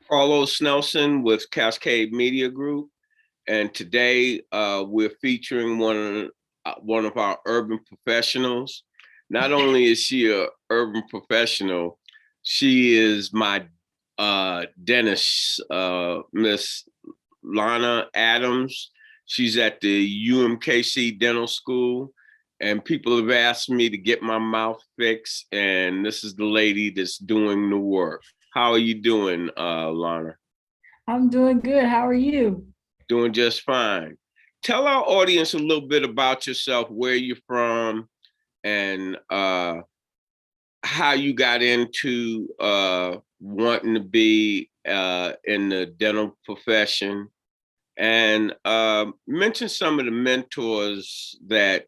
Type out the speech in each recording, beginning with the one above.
Carlos Nelson with Cascade Media Group, and today we're featuring one of our urban professionals. Not only is she an urban professional, she is my dentist, Miss Lena Adams. She's at the UMKC Dental School, and people have asked me to get my mouth fixed, and this is the lady that's doing the work. How are you doing, Lana? I'm doing good. How are you? Doing just fine. Tell our audience a little bit about yourself, where you're from, and how you got into wanting to be in the dental profession, and mention some of the mentors that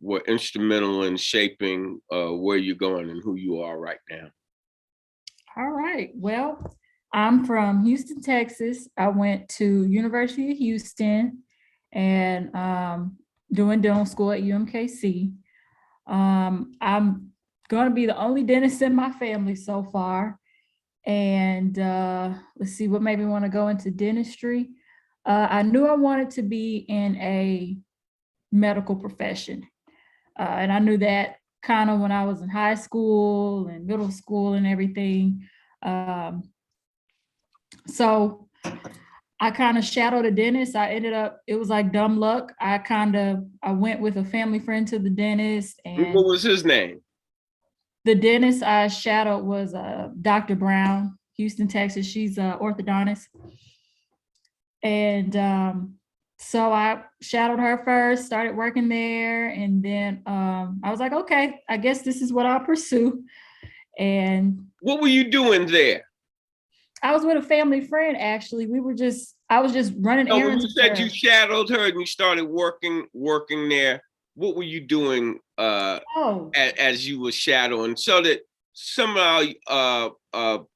were instrumental in shaping where you're going and who you are right now. All right. Well, I'm from Houston, Texas. I went to University of Houston and doing dental school at UMKC. I'm going to be the only dentist in my family so far. And let's see what made me want to go into dentistry. I knew I wanted to be in a medical profession. And I knew that kind of when I was in high school and middle school and everything. So I kind of shadowed a dentist. It was like dumb luck. I went with a family friend to the dentist. And what was his name? The dentist I shadowed was Dr. Brown, Houston, Texas. She's an orthodontist. And so I shadowed her first, started working there. And then I was like, okay, I guess this is what I'll pursue. And what were you doing there? I was with a family friend, actually. I was just running errands. When you said you shadowed her and you started working there, what were you doing as you were shadowing, so that some of our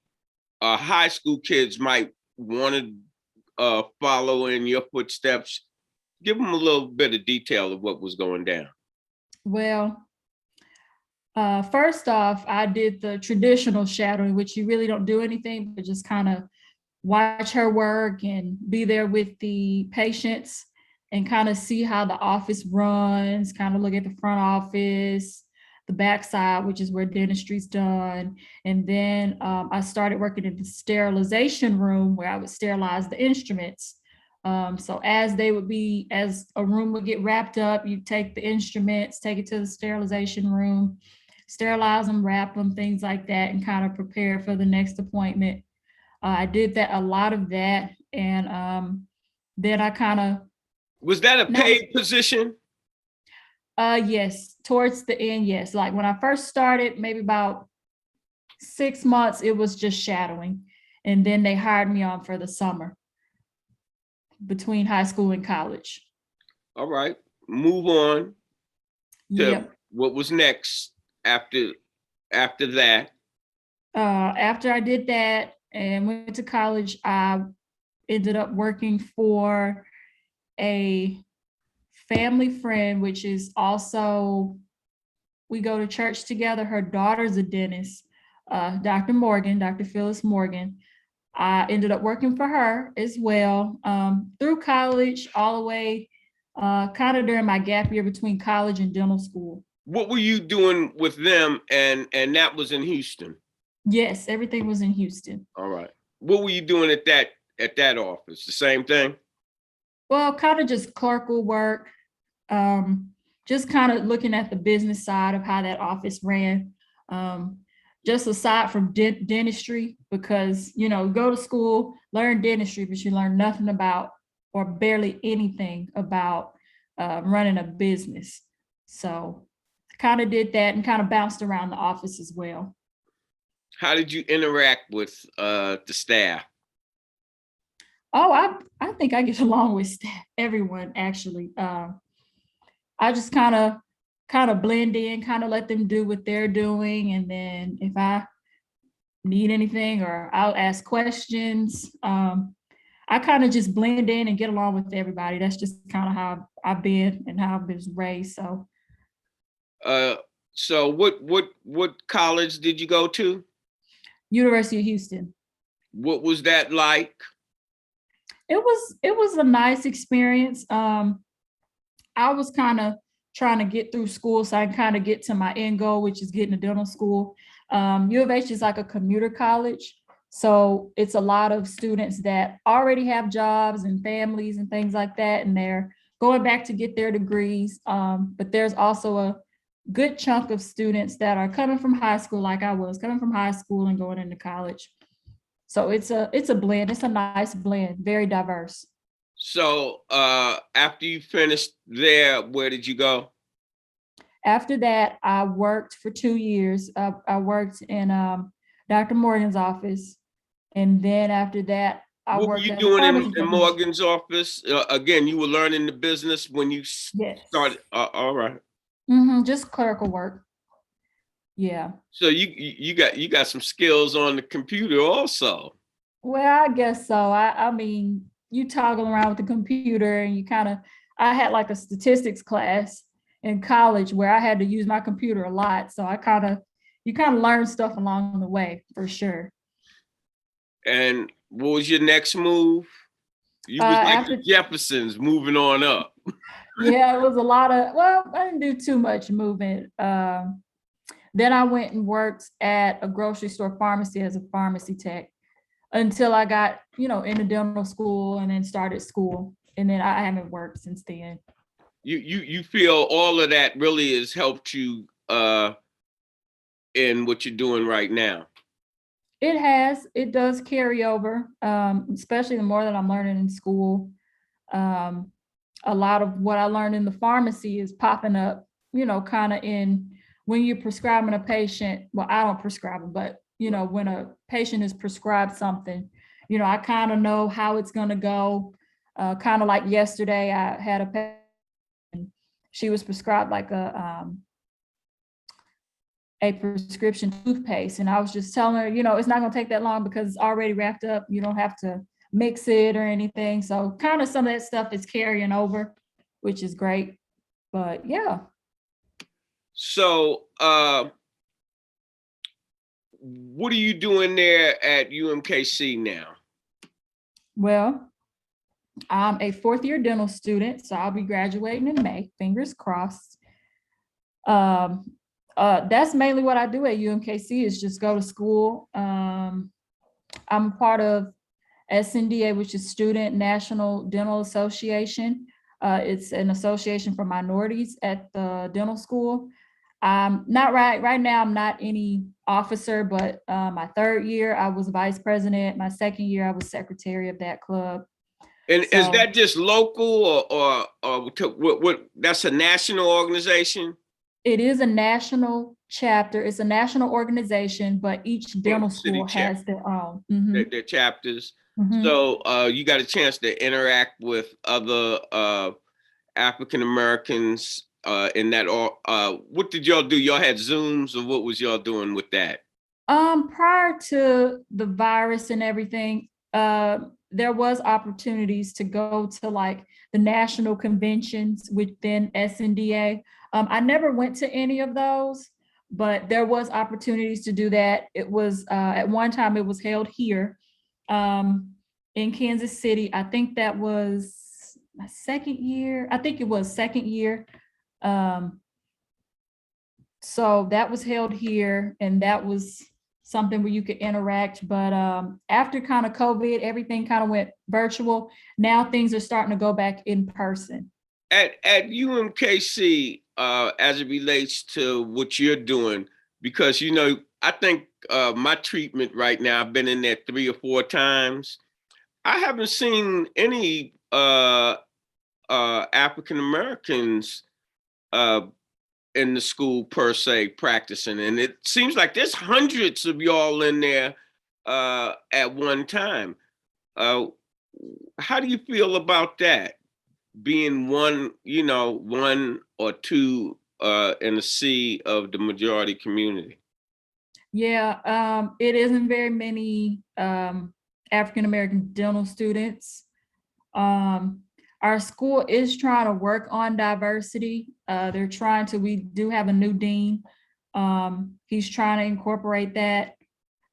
high school kids might want to follow in your footsteps? Give them a little bit of detail of what was going down. Well, first off, I did the traditional shadowing, which you really don't do anything, but just kind of watch her work and be there with the patients and kind of see how the office runs, kind of look at the front office, the backside, which is where dentistry's done. And then I started working in the sterilization room where I would sterilize the instruments. So as a room would get wrapped up, you take the instruments, take it to the sterilization room, sterilize them, wrap them, things like that, and kind of prepare for the next appointment. I did a lot of that. And then I kind of. Was that a paid position? Yes, towards the end, yes. Like when I first started, maybe about 6 months, it was just shadowing. And then they hired me on for the summer between high school and college. All right, move on to what was next after that. After I did that and went to college, I ended up working for a family friend, which is also, we go to church together. Her daughter's a dentist, Dr. Phyllis Morgan. I ended up working for her as well through college, all the way kind of during my gap year between college and dental school. What were you doing with them? And that was in Houston? Yes, everything was in Houston. All right. What were you doing at that office? The same thing? Well, kind of just clerical work, just kind of looking at the business side of how that office ran. Just aside from dentistry, because, go to school, learn dentistry, but you learn nothing about or barely anything about running a business. So I kind of did that and kind of bounced around the office as well. How did you interact with the staff? Oh, I think I get along with everyone, actually. I just kind of blend in, kind of let them do what they're doing. And then if I need anything or I'll ask questions, I kind of just blend in and get along with everybody. That's just kind of how I've been and how I've been raised. So what college did you go to? University of Houston. What was that like? It was a nice experience. I was kind of trying to get through school so I can kind of get to my end goal, which is getting to dental school. U of H is like a commuter college. So it's a lot of students that already have jobs and families and things like that, and they're going back to get their degrees. But there's also a good chunk of students that are coming from high school, like I was coming from high school and going into college. So it's a blend. It's a nice blend, very diverse. So after you finished there, where did you go? After that, I worked for 2 years. I worked in Dr. Morgan's office. And then after that, I What were worked you as a doing pharmacy in technician. Morgan's office? Again, you were learning the business when you Yes. started. All right. Just clerical work. Yeah. So you got some skills on the computer also. Well, I guess so. I mean, you toggle around with the computer and you kind of, I had like a statistics class in college where I had to use my computer a lot. So you kind of learn stuff along the way for sure. And what was your next move? You was like the After, Jeffersons moving on up. yeah, it was a lot of, well, I didn't do too much moving. Then I went and worked at a grocery store pharmacy as a pharmacy tech until I got, into dental school and then started school. And then I haven't worked since then. You feel all of that really has helped you in what you're doing right now. It does carry over, especially the more that I'm learning in school. A lot of what I learned in the pharmacy is popping up, kind of in when you're prescribing a patient. Well, I don't prescribe them, but when a patient is prescribed something, I kind of know how it's going to go. Kind of like yesterday, I had a patient, she was prescribed like a prescription toothpaste. And I was just telling her, it's not going to take that long because it's already wrapped up. You don't have to mix it or anything. So kind of some of that stuff is carrying over, which is great. But yeah. So what are you doing there at UMKC now? Well, I'm a fourth year dental student, so I'll be graduating in May, fingers crossed. That's mainly what I do at UMKC is just go to school. I'm part of SNDA, which is Student National Dental Association. It's an association for minorities at the dental school. Not right now, I'm not any officer, but my third year, I was vice president. My second year, I was secretary of that club. And so, is that just local or what that's a national organization? It is a national chapter. It's a national organization, but each dental school has their own. Their chapters. So you got a chance to interact with other African Americans in that. What did y'all do? Y'all had Zooms, or what was y'all doing with that? Prior to the virus and everything, there was opportunities to go to like the national conventions within SNDA. I never went to any of those, but there was opportunities to do that. It was at one time it was held here in Kansas City. I think that was my second year. I think it was second year. So that was held here, and that was something where you could interact. But after kind of COVID, everything kind of went virtual. Now things are starting to go back in person. At UMKC, as it relates to what you're doing, because I think my treatment right now, I've been in there 3 or 4 times. I haven't seen any African Americans in the school per se practicing, and it seems like there's hundreds of y'all in there at one time. How do you feel about that? Being one or two in a sea of the majority community? Yeah, it isn't very many African American dental students. Our school is trying to work on diversity. We do have a new dean. He's trying to incorporate that.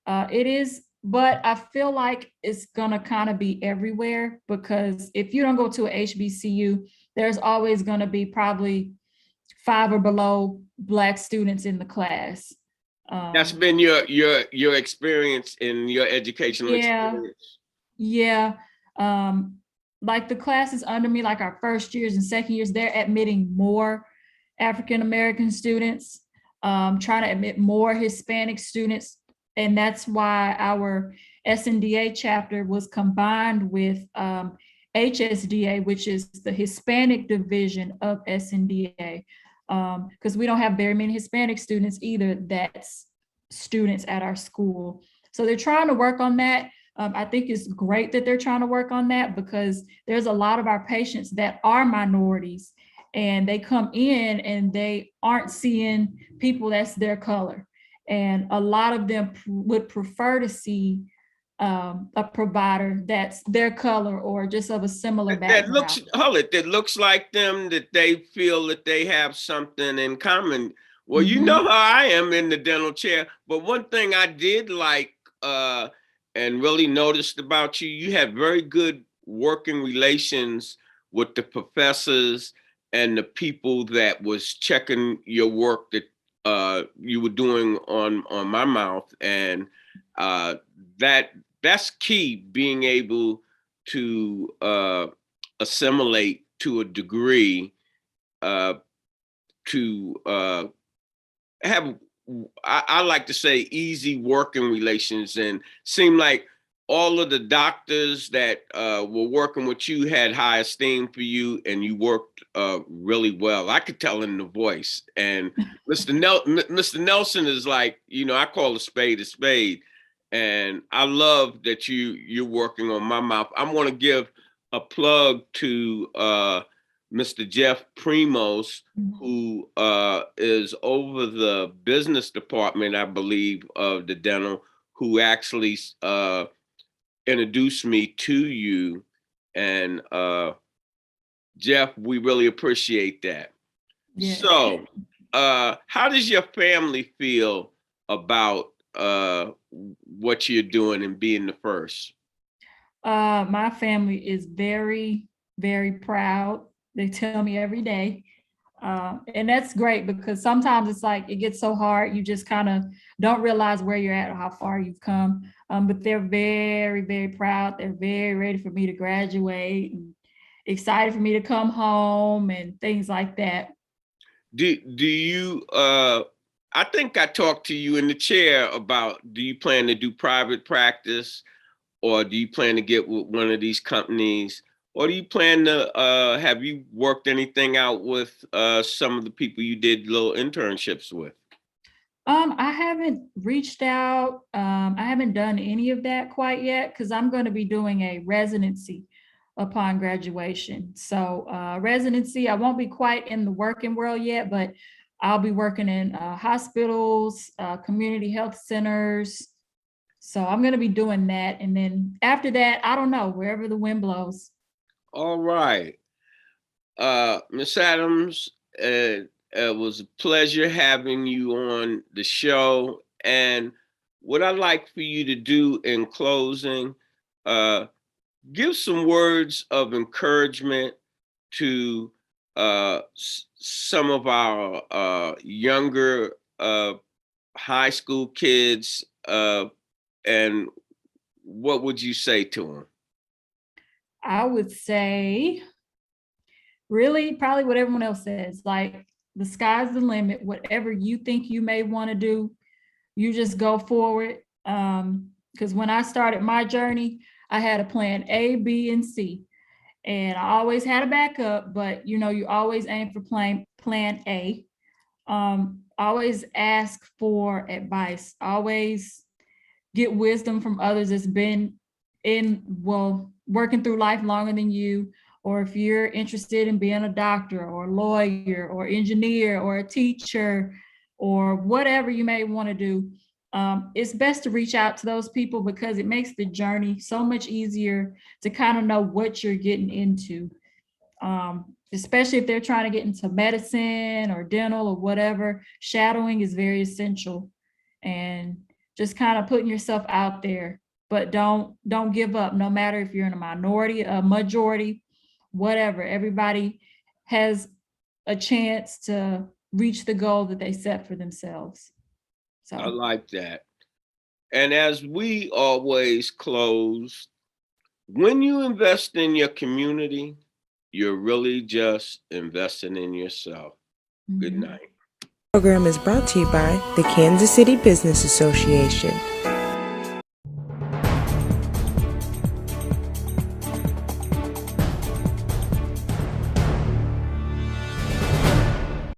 It is but I feel like it's gonna kind of be everywhere, because if you don't go to a HBCU, there's always gonna be probably 5 or below Black students in the class. That's Um, been your experience in your educational yeah, experience. yeah. Um, like the classes under me, like our first years and second years, they're admitting more African American students, trying to admit more Hispanic students. And that's why our SNDA chapter was combined with HSDA, which is the Hispanic division of SNDA. Because we don't have very many Hispanic students either, that's students at our school. So they're trying to work on that. I think it's great that they're trying to work on that, because there's a lot of our patients that are minorities, and they come in and they aren't seeing people that's their color. And a lot of them would prefer to see a provider that's their color or just of a similar That looks, background. hold it, that looks like them, that they feel that they have something in common. Well, you know Mhm. how I am in the dental chair, but one thing I did like and really noticed about you, you had very good working relations with the professors and the people that was checking your work that you were doing on my mouth, and uh, that that's key, being able to assimilate to a degree, uh, to have, I like to say, easy working relations, and seem like all of the doctors that were working with you had high esteem for you, and you worked really well. I could tell in the voice. And Mr. Nelson is like, I call a spade, and I love that you're working on my mouth. I'm going to give a plug to Mr. Jeff Primos, who is over the business department, I believe, of the dental, who actually introduced me to you. And Jeff, we really appreciate that. Yeah. So, how does your family feel about what you're doing and being the first? My family is very, very proud. They tell me every day. And that's great, because sometimes it's like it gets so hard, you just kind of don't realize where you're at or how far you've come. But they're very, very proud. They're very ready for me to graduate and excited for me to come home and things like that. Do you I think I talked to you in the chair about, do you plan to do private practice, or do you plan to get with one of these companies, or do you plan to have you worked anything out with some of the people you did little internships with? I haven't reached out. I haven't done any of that quite yet, because I'm going to be doing a residency upon graduation. So residency, I won't be quite in the working world yet, but I'll be working in hospitals, community health centers. So I'm going to be doing that. And then after that, I don't know, wherever the wind blows. All right. Miss Adams, it was a pleasure having you on the show. And what I'd like for you to do in closing, uh, give some words of encouragement to some of our younger high school kids, and what would you say to them? I would say, really, probably what everyone else says, like the sky's the limit. Whatever you think you may want to do, you just go forward. Because when I started my journey, I had a plan A, B, and C. And I always had a backup, but you always aim for plan A. Always ask for advice. Always get wisdom from others that's been working through life longer than you. Or if you're interested in being a doctor or a lawyer or engineer or a teacher or whatever you may want to do, it's best to reach out to those people, because it makes the journey so much easier to kind of know what you're getting into. Especially if they're trying to get into medicine or dental or whatever, shadowing is very essential. And just kind of putting yourself out there but don't give up, no matter if you're in a minority, a majority, whatever. Everybody has a chance to reach the goal that they set for themselves. I So like that. And as we always close, when you invest in your community, you're really just investing in yourself. Good night. Program is brought to you by the Kansas City Business Association.